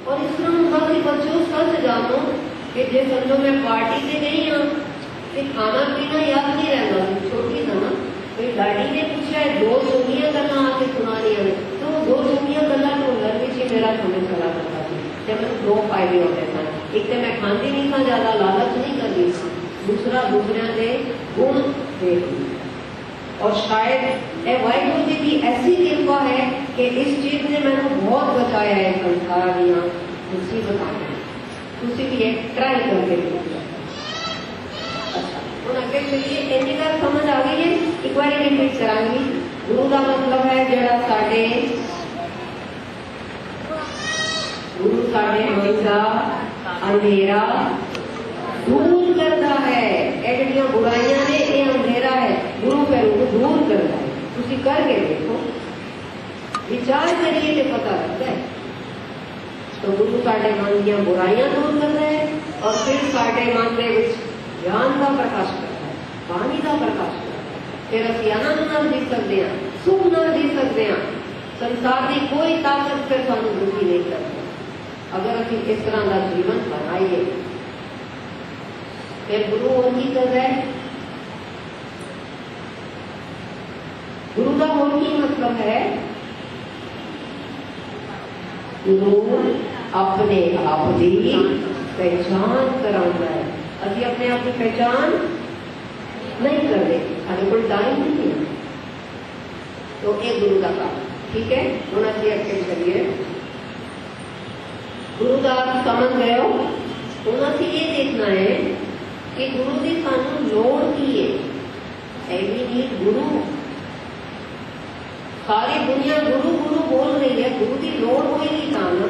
और इस तरह होगा कि बच्चों सच जानो कि जे समझो मैं पार्टी से गई हाँ कि खाना पीना याद नहीं रहता, छोटी था ना, तो डैडी ने पूछा है दो चंगिया गल्लां आके सुनानियां ने, तो वो दो चंगिया गल्लां ढूंढन विच ही मेरा समय चला करता थी। जब मैं दो फायदे होते थे, एक तो मैं खाती नहीं था, ज्यादा लालच नहीं करती थी, दूसरा दूसरे के गुण देखती। और शायद ए वाहिगुरु जी की ऐसी कृपा है कि इस चीज ने मैंने बहुत बचाया है संसार दियां मुसीबतां। तुसी भी एक ट्राई करके देखो। अच्छा हम अगे चलिए, इन्नी गल समझ आ गई है, एक बार रिपीट करांगी। गुरु का मतलब है जड़ा साडे गुरु साडे मन का अंधेरा दूर करता है। ये जड़ियां बुराइयां ने ये अंधेरा है, गुरु फिर उनको दूर करता है। तुसी करके देखो, विचार करिए तो पता लगता है। तो गुरु साडे मन दी बुराइयां दूर करता है और फिर साडे मन दे विच ज्ञान का प्रकाश करता है, बाणी का प्रकाश करता है। फिर असीं आनंद नाल जी सकते हैं, सुख नाल जी सकते हैं। संसार की कोई ताकत फिर सानू दुखी नहीं करती अगर असीं इस तरह का जीवन बनाइए। फिर गुरु और की कर रहा है, गुरु का और की मतलब है गुरु अपने आप की पहचान कराता है। अभी अपने आप की पहचान नहीं कर रहे, हमें कोई टाइम नहीं है, तो एक गुरु का काम। ठीक है, होना चाहिए। अच्छे चलिए, गुरु का समझ गए हो, होना चाहिए। ये देखना है कि गुरु की सानू लोड़ की है। वी नीड गुरु। सारी दुनिया गुरु गुरु बोल रही है, गुरु की लोड़ कोई नहीं था ना,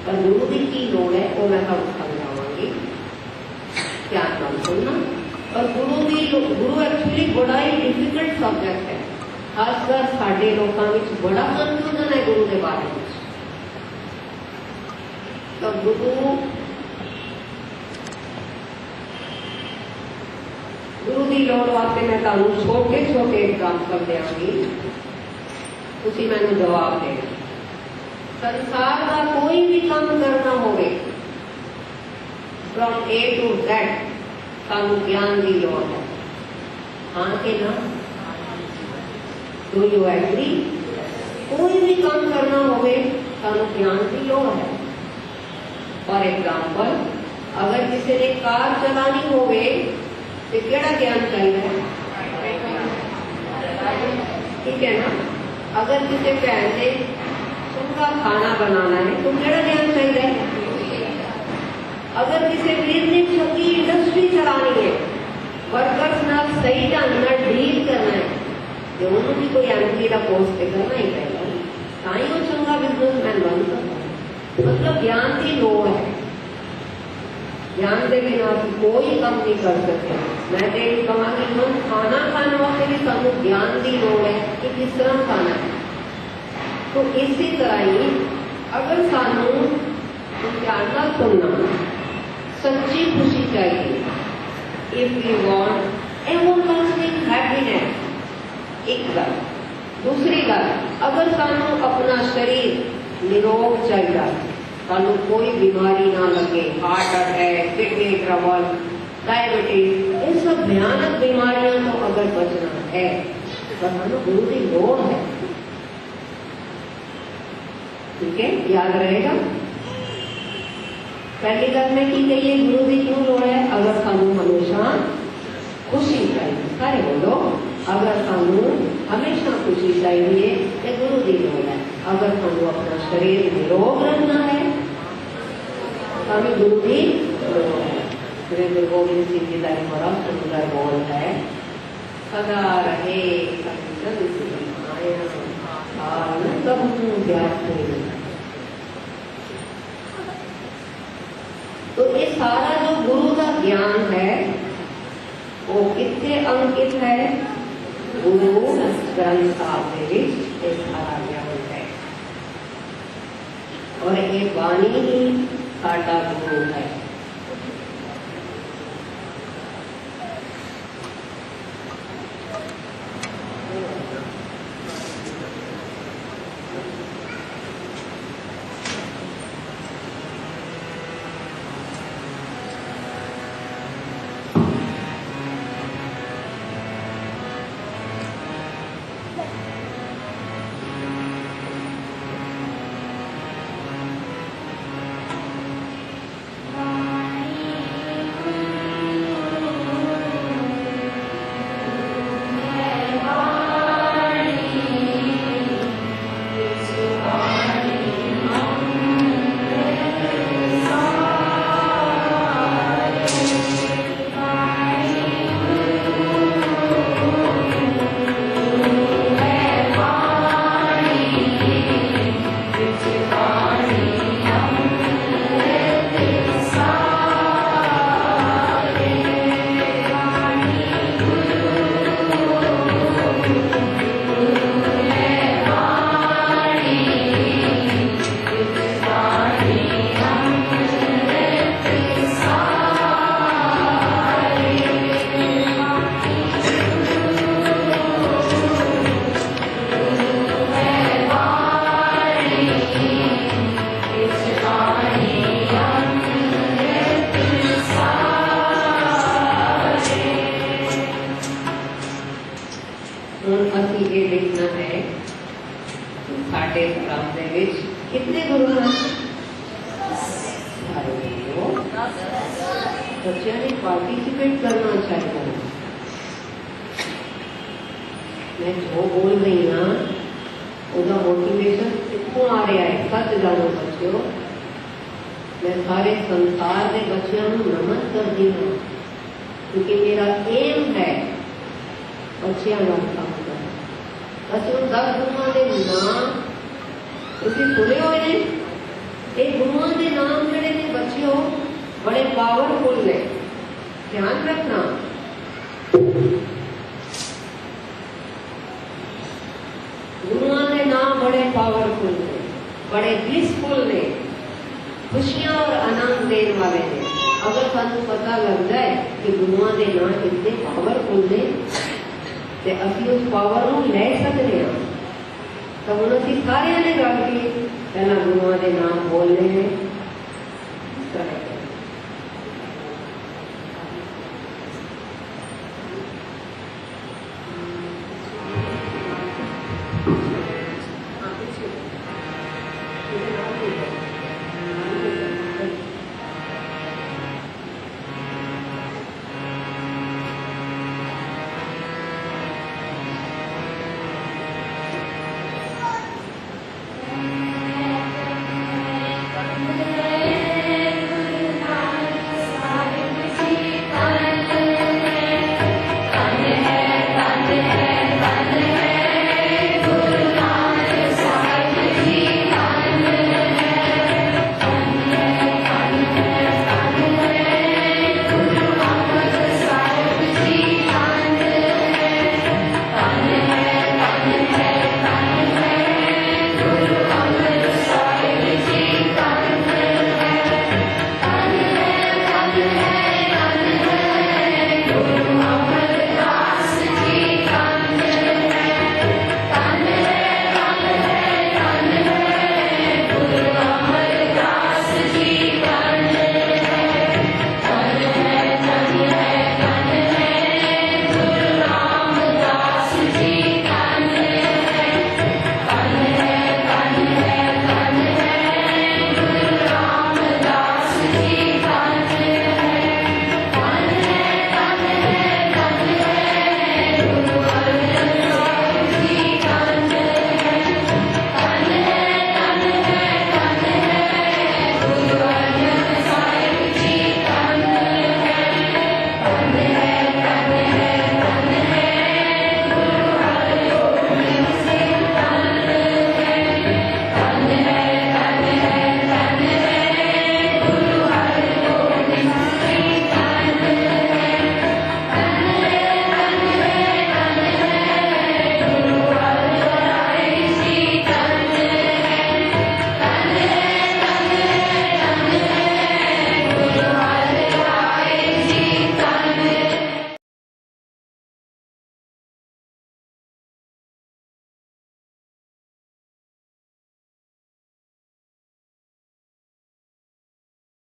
पर गुरु की लोड़ है वो मैं आपको समझावांगी। क्या नाम सुनना। और गुरु एक्चुअली बड़ा ही डिफिकल्ट सब्जेक्ट है, खासकर साडे लोगों में बड़ा कंफ्यूजन है गुरु के बारे में। तो गुरु की लोड़ वास्ते मैं तुहानू छोटे छोटे एग्जाम्पल देंगी, तुसी मैनू जवाब दे। संसार का कोई भी काम करना होवे फ्रॉम ए टू जेड, सानू ज्ञान की लोड़ है। हाँ के ना, डू यू एग्री? कोई भी काम करना होवे सानू ज्ञान की लोड़ है। फॉर एग्जाम्पल, अगर किसी ने कार चलानी होवे तो केड़ा ज्ञान चाहिए? ठीक है ना। अगर किसी भैन ने चंगा खाना बनाना है तो केड़ा ज्ञान चाहिए? अगर किसी वीर ने चंगी इंडस्ट्री चलानी है, वर्कर्स नाल सही ढंग नाल डील करना है, तो उन्होंने भी कोई एमपी का पोस्ट करना ही पड़ेगा, ताई वो चंगा बिजनेसमैन बन सकता है। मतलब ज्ञान की लोड़ है। ज्ञान के बिना कोई काम नहीं कर सकते। मैं तो यही कहूँगी, हम खाना खाने वास्ते भी सानू ज्ञान की लोड़ है कि किस तरह खाना है। तो इसी तरह ही अगर सानू ध्यान नाल सुनना, सच्ची खुशी चाहिए, if you want everlasting happiness, एक गल। दूसरी गल, अगर सानू अपना शरीर निरोग चाहिए, सानू कोई बीमारी ना लगे, heart attack, kidney trouble, diabetes, ये सब भयानक बीमारियां तो अगर बचना है तो सानू गुरु की लोड़ है। ठीक है, याद रहेगा। पहली गल में की कही है, गुरु की क्यों लोड़ है? अगर सानू हमेशा खुशी चाहिए, सारे बोलो, अगर सानू हमेशा खुशी चाहिए तो गुरु की लोड़ है। अगर सानू अपना शरीर निरोग रखना है तो हमें गुरु की लोड़ है। गुरु गोविंद सिंह जी का बड़ा सुंदर बोल है, सदा रहे तो ये सारा जो गुरु का ज्ञान है वो कितने अंकित है? गुरु ग्रंथ साहब के सारा ज्ञान है, और ये वाणी ही साडा गुरु है। ਸਾਡੇ ਧਰਮ ਦੇ ਵਿੱਚ ਕਿੰਨੇ ਗੁਰੂ ਹਨ? ਸਾਰੇ ਗੁਰੂ। ਬੱਚਿਆਂ ਨੇ ਪਾਰਟਿਸਿਪੇਟ ਕਰਨਾ ਚਾਹੀਦਾ ਹੈ। मैं जो बोल रही हाँ ਉਹਦਾ मोटिवेशन कितों आ रहा है? सच जानो बच्चों, मैं सारे संसार के बच्चों को नमन करती हूँ क्योंकि मेरा एम है बच्चों का काम करना। बच्चों 10 गुरुओं के नाम तुम सुने हुए ने। ये गुरुओं के नाम जड़े ने बच्चों बड़े पावरफुल ने, ध्यान रखना। गुरुओं के नाम बड़े पावरफुल ने, बड़े ब्लिसफुल ने, खुशियां और आनंद देने वाले ने। अगर सानू पता लग जाए कि गुरुओं के नाम इतने पावरफुल ने तो असी उस पावर को ले सकते हैं। तो हम असी सारे ने रल के पहला गुरुओं के नाम बोलने हैं।